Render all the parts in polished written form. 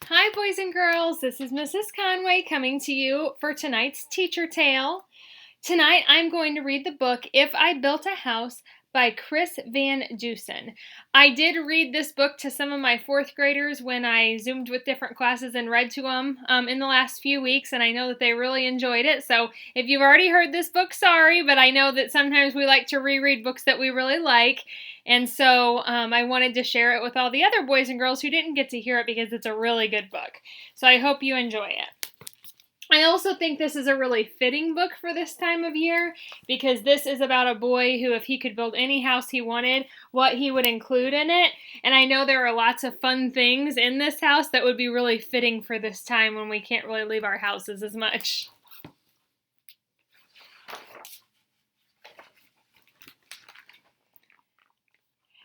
Hi, boys and girls. This is Mrs. Conway coming to you for tonight's teacher tale. Tonight, I'm going to read the book If I Built a House by Chris Van Dusen. I did read this book to some of my fourth graders when I Zoomed with different classes and read to them in the last few weeks, and I know that they really enjoyed it. So if you've already heard this book, sorry, but I know that sometimes we like to reread books that we really like. And so I wanted to share it with all the other boys and girls who didn't get to hear it because it's a really good book. So I hope you enjoy it. I also think this is a really fitting book for this time of year because this is about a boy who, if he could build any house he wanted, what he would include in it. And I know there are lots of fun things in this house that would be really fitting for this time when we can't really leave our houses as much.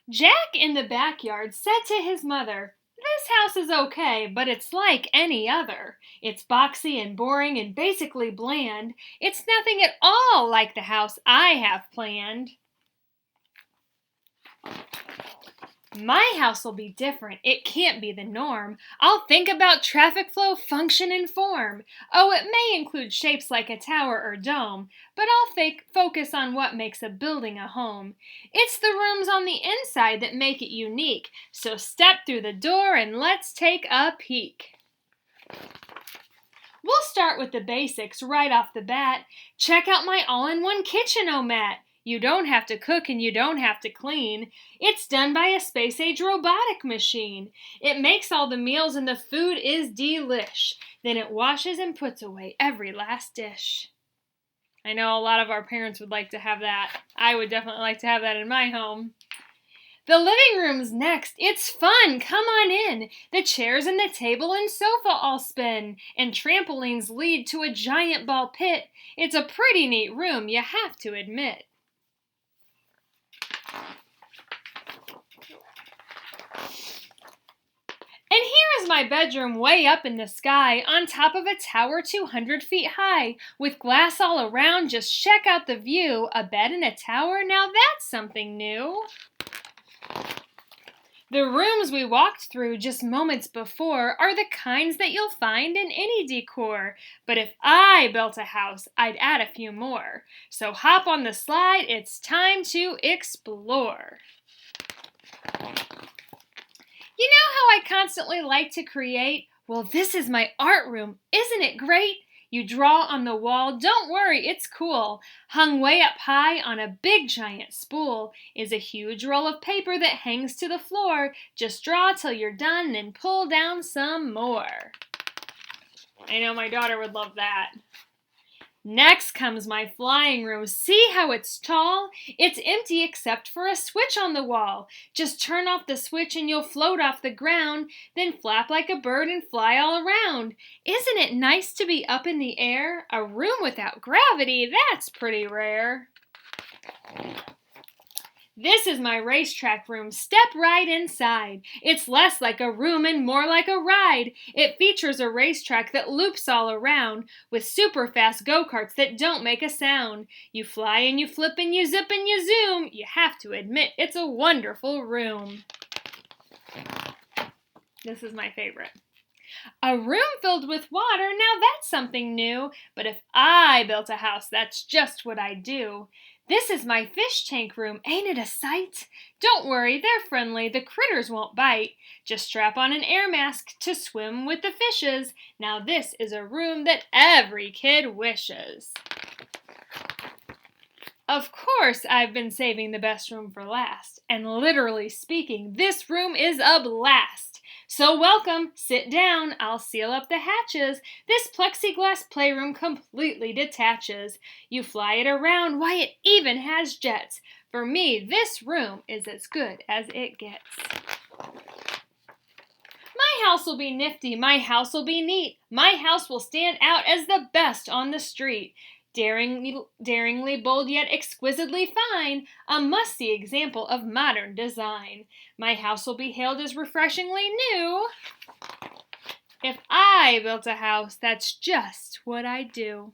Jack in the backyard said to his mother, "This house is okay, but it's like any other. It's boxy and boring and basically bland. It's nothing at all like the house I have planned. My house will be different. It can't be the norm. I'll think about traffic flow, function, and form. Oh, it may include shapes like a tower or dome, but I'll focus on what makes a building a home. It's the rooms on the inside that make it unique, so step through the door and let's take a peek. We'll start with the basics right off the bat. Check out my all-in-one kitchen-o-mat. You don't have to cook and you don't have to clean. It's done by a space-age robotic machine. It makes all the meals and the food is delish. Then it washes and puts away every last dish." I know a lot of our parents would like to have that. I would definitely like to have that in my home. The living room's next. It's fun. Come on in. The chairs and the table and sofa all spin, and trampolines lead to a giant ball pit. It's a pretty neat room, you have to admit. And here is my bedroom way up in the sky, on top of a tower 200 feet high. With glass all around, just check out the view. A bed in a tower, now that's something new. The rooms we walked through just moments before are the kinds that you'll find in any decor. But if I built a house, I'd add a few more. So hop on the slide, it's time to explore. You know how I constantly like to create? Well, this is my art room. Isn't it great? You draw on the wall. Don't worry, it's cool. Hung way up high on a big giant spool is a huge roll of paper that hangs to the floor. Just draw till you're done, then pull down some more. I know my daughter would love that. Next comes my flying room. See how it's tall? It's empty except for a switch on the wall. Just turn off the switch and you'll float off the ground, then flap like a bird and fly all around. Isn't it nice to be up in the air? A room without gravity, that's pretty rare. This is my racetrack room. Step right inside. It's less like a room and more like a ride. It features a racetrack that loops all around with super fast go-karts that don't make a sound. You fly and you flip and you zip and you zoom. You have to admit, it's a wonderful room. This is my favorite. A room filled with water, now that's something new. But if I built a house, that's just what I'd do. This is my fish tank room. Ain't it a sight? Don't worry, they're friendly. The critters won't bite. Just strap on an air mask to swim with the fishes. Now this is a room that every kid wishes. Of course, I've been saving the best room for last. And literally speaking, this room is a blast. So welcome, sit down, I'll seal up the hatches. This plexiglass playroom completely detaches. You fly it around, why it even has jets. For me, this room is as good as it gets. My house will be nifty, my house will be neat. My house will stand out as the best on the street. Daringly bold yet exquisitely fine, a must-see example of modern design. My house will be hailed as refreshingly new. If I built a house, that's just what I'd do.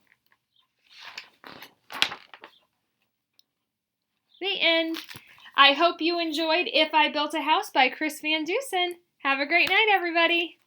The end. I hope you enjoyed If I Built a House by Chris Van Dusen. Have a great night, everybody.